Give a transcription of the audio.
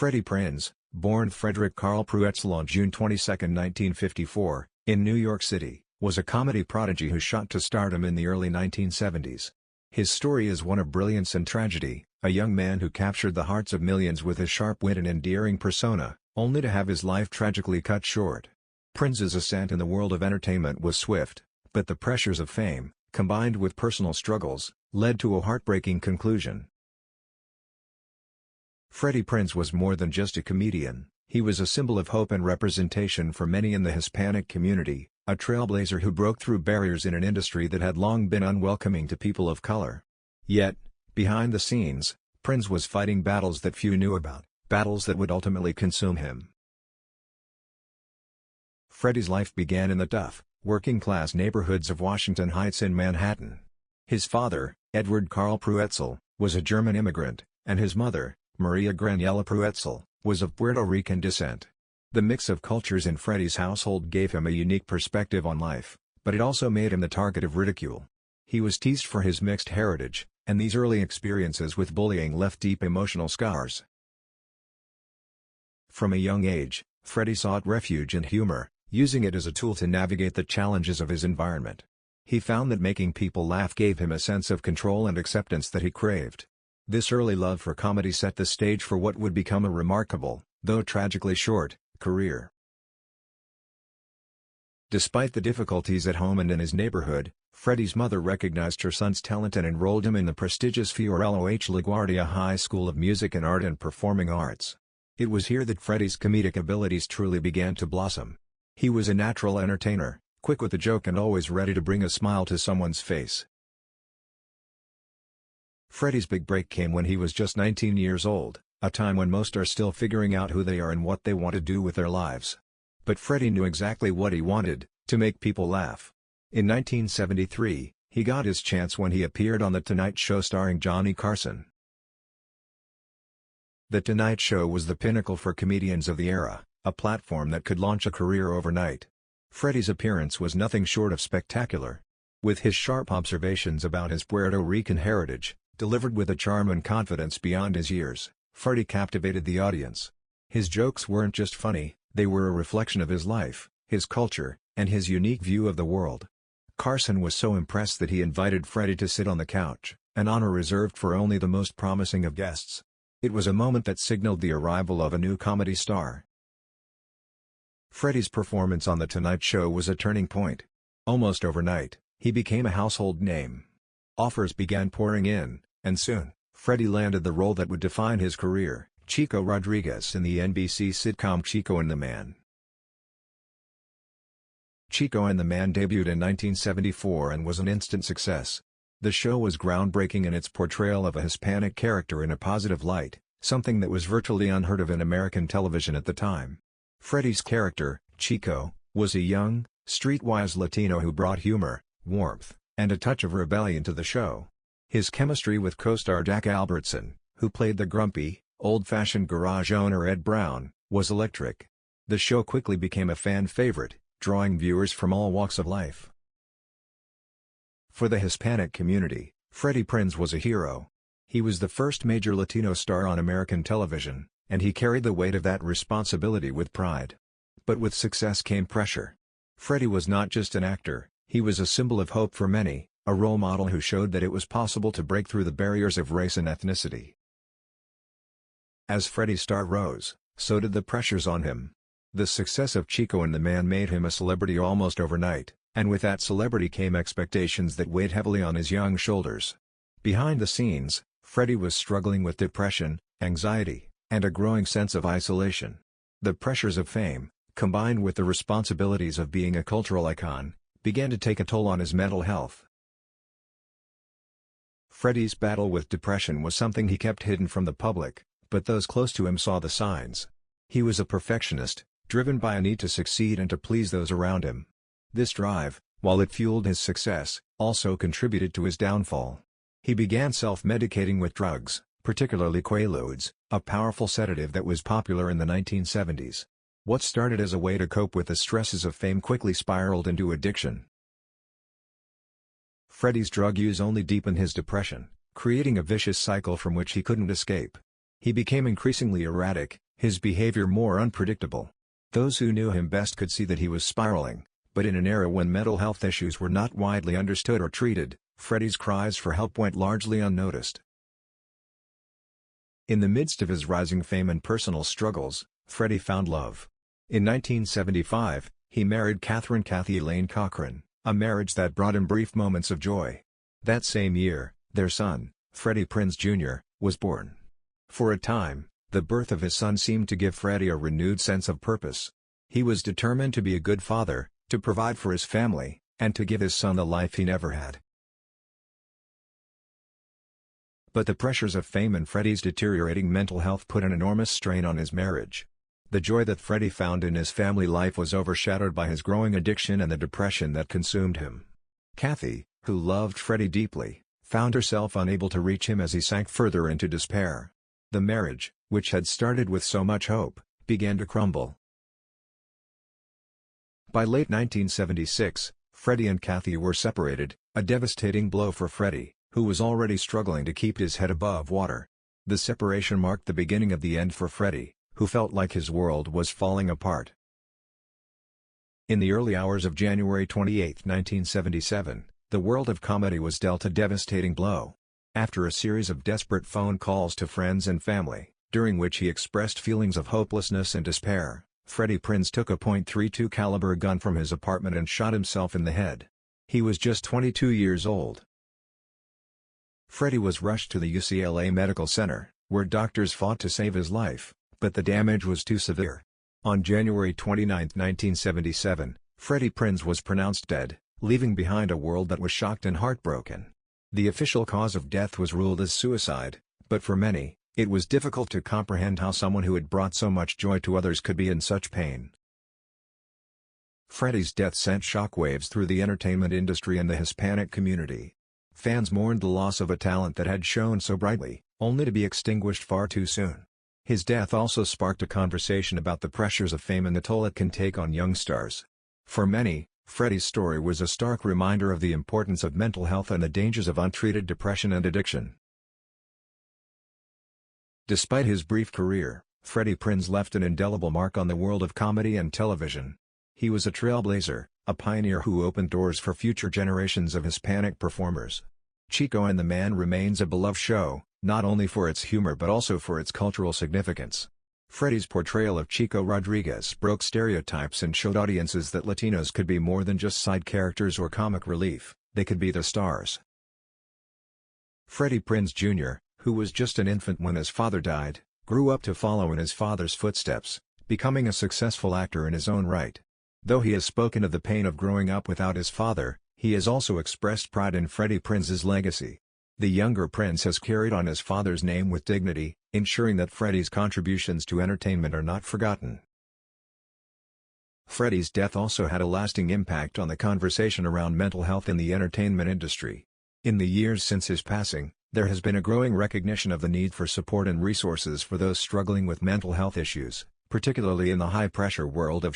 Freddie Prinze, born Frederick Carl Pruetzel on June 22, 1954, in New York City, was a comedy prodigy who shot to stardom in the early 1970s. His story is one of brilliance and tragedy, a young man who captured the hearts of millions with his sharp wit and endearing persona, only to have his life tragically cut short. Prinze's ascent in the world of entertainment was swift, but the pressures of fame, combined with personal struggles, led to a heartbreaking conclusion. Freddie Prinze was more than just a comedian, he was a symbol of hope and representation for many in the Hispanic community, a trailblazer who broke through barriers in an industry that had long been unwelcoming to people of color. Yet, behind the scenes, Prinze was fighting battles that few knew about, battles that would ultimately consume him. Freddie's life began in the tough, working-class neighborhoods of Washington Heights in Manhattan. His father, Edward Carl Pruetzel, was a German immigrant, and his mother, Maria Graniela Pruetzel, was of Puerto Rican descent. The mix of cultures in Freddie's household gave him a unique perspective on life, but it also made him the target of ridicule. He was teased for his mixed heritage, and these early experiences with bullying left deep emotional scars. From a young age, Freddie sought refuge in humor, using it as a tool to navigate the challenges of his environment. He found that making people laugh gave him a sense of control and acceptance that he craved. This early love for comedy set the stage for what would become a remarkable, though tragically short, career. Despite the difficulties at home and in his neighborhood, Freddie's mother recognized her son's talent and enrolled him in the prestigious Fiorello H. LaGuardia High School of Music and Art and Performing Arts. It was here that Freddie's comedic abilities truly began to blossom. He was a natural entertainer, quick with a joke and always ready to bring a smile to someone's face. Freddie's big break came when he was just 19 years old, a time when most are still figuring out who they are and what they want to do with their lives. But Freddie knew exactly what he wanted, to make people laugh. In 1973, he got his chance when he appeared on The Tonight Show starring Johnny Carson. The Tonight Show was the pinnacle for comedians of the era, a platform that could launch a career overnight. Freddie's appearance was nothing short of spectacular. With his sharp observations about his Puerto Rican heritage, delivered with a charm and confidence beyond his years, Freddie captivated the audience. His jokes weren't just funny, they were a reflection of his life, his culture, and his unique view of the world. Carson was so impressed that he invited Freddie to sit on the couch, an honor reserved for only the most promising of guests. It was a moment that signaled the arrival of a new comedy star. Freddie's performance on The Tonight Show was a turning point. Almost overnight, he became a household name. Offers began pouring in, and soon, Freddie landed the role that would define his career, Chico Rodriguez in the NBC sitcom Chico and the Man. Chico and the Man debuted in 1974 and was an instant success. The show was groundbreaking in its portrayal of a Hispanic character in a positive light, something that was virtually unheard of in American television at the time. Freddie's character, Chico, was a young, streetwise Latino who brought humor, warmth, and a touch of rebellion to the show. His chemistry with co-star Jack Albertson, who played the grumpy, old-fashioned garage owner Ed Brown, was electric. The show quickly became a fan favorite, drawing viewers from all walks of life. For the Hispanic community, Freddie Prinze was a hero. He was the first major Latino star on American television, and he carried the weight of that responsibility with pride. But with success came pressure. Freddie was not just an actor, he was a symbol of hope for many, a role model who showed that it was possible to break through the barriers of race and ethnicity. As Freddie's star rose, so did the pressures on him. The success of Chico and the Man made him a celebrity almost overnight, and with that celebrity came expectations that weighed heavily on his young shoulders. Behind the scenes, Freddie was struggling with depression, anxiety, and a growing sense of isolation. The pressures of fame, combined with the responsibilities of being a cultural icon, began to take a toll on his mental health. Freddie's battle with depression was something he kept hidden from the public, but those close to him saw the signs. He was a perfectionist, driven by a need to succeed and to please those around him. This drive, while it fueled his success, also contributed to his downfall. He began self-medicating with drugs, particularly Quaaludes, a powerful sedative that was popular in the 1970s. What started as a way to cope with the stresses of fame quickly spiraled into addiction. Freddie's drug use only deepened his depression, creating a vicious cycle from which he couldn't escape. He became increasingly erratic, his behavior more unpredictable. Those who knew him best could see that he was spiraling, but in an era when mental health issues were not widely understood or treated, Freddie's cries for help went largely unnoticed. In the midst of his rising fame and personal struggles, Freddie found love. In 1975, he married Catherine "Kathy" Elaine Cochran, a marriage that brought him brief moments of joy. That same year, their son, Freddie Prinze Jr., was born. For a time, the birth of his son seemed to give Freddie a renewed sense of purpose. He was determined to be a good father, to provide for his family, and to give his son the life he never had. But the pressures of fame and Freddie's deteriorating mental health put an enormous strain on his marriage. The joy that Freddie found in his family life was overshadowed by his growing addiction and the depression that consumed him. Kathy, who loved Freddie deeply, found herself unable to reach him as he sank further into despair. The marriage, which had started with so much hope, began to crumble. By late 1976, Freddie and Kathy were separated, a devastating blow for Freddie, who was already struggling to keep his head above water. The separation marked the beginning of the end for Freddie, who felt like his world was falling apart. In the early hours of January 28, 1977, the world of comedy was dealt a devastating blow. After a series of desperate phone calls to friends and family, during which he expressed feelings of hopelessness and despair, Freddie Prinze took a .32 caliber gun from his apartment and shot himself in the head. He was just 22 years old. Freddie was rushed to the UCLA Medical Center, where doctors fought to save his life, but the damage was too severe. On January 29, 1977, Freddie Prinze was pronounced dead, leaving behind a world that was shocked and heartbroken. The official cause of death was ruled as suicide, but for many, it was difficult to comprehend how someone who had brought so much joy to others could be in such pain. Freddie's death sent shockwaves through the entertainment industry and the Hispanic community. Fans mourned the loss of a talent that had shone so brightly, only to be extinguished far too soon. His death also sparked a conversation about the pressures of fame and the toll it can take on young stars. For many, Freddie's story was a stark reminder of the importance of mental health and the dangers of untreated depression and addiction. Despite his brief career, Freddie Prinze left an indelible mark on the world of comedy and television. He was a trailblazer, a pioneer who opened doors for future generations of Hispanic performers. Chico and the Man remains a beloved show, not only for its humor but also for its cultural significance. Freddie's portrayal of Chico Rodriguez broke stereotypes and showed audiences that Latinos could be more than just side characters or comic relief, they could be the stars. Freddie Prinze Jr., who was just an infant when his father died, grew up to follow in his father's footsteps, becoming a successful actor in his own right. Though he has spoken of the pain of growing up without his father, he has also expressed pride in Freddie Prinze's legacy. The younger Prinze has carried on his father's name with dignity, ensuring that Freddie's contributions to entertainment are not forgotten. Freddie's death also had a lasting impact on the conversation around mental health in the entertainment industry. In the years since his passing, there has been a growing recognition of the need for support and resources for those struggling with mental health issues, particularly in the high-pressure world of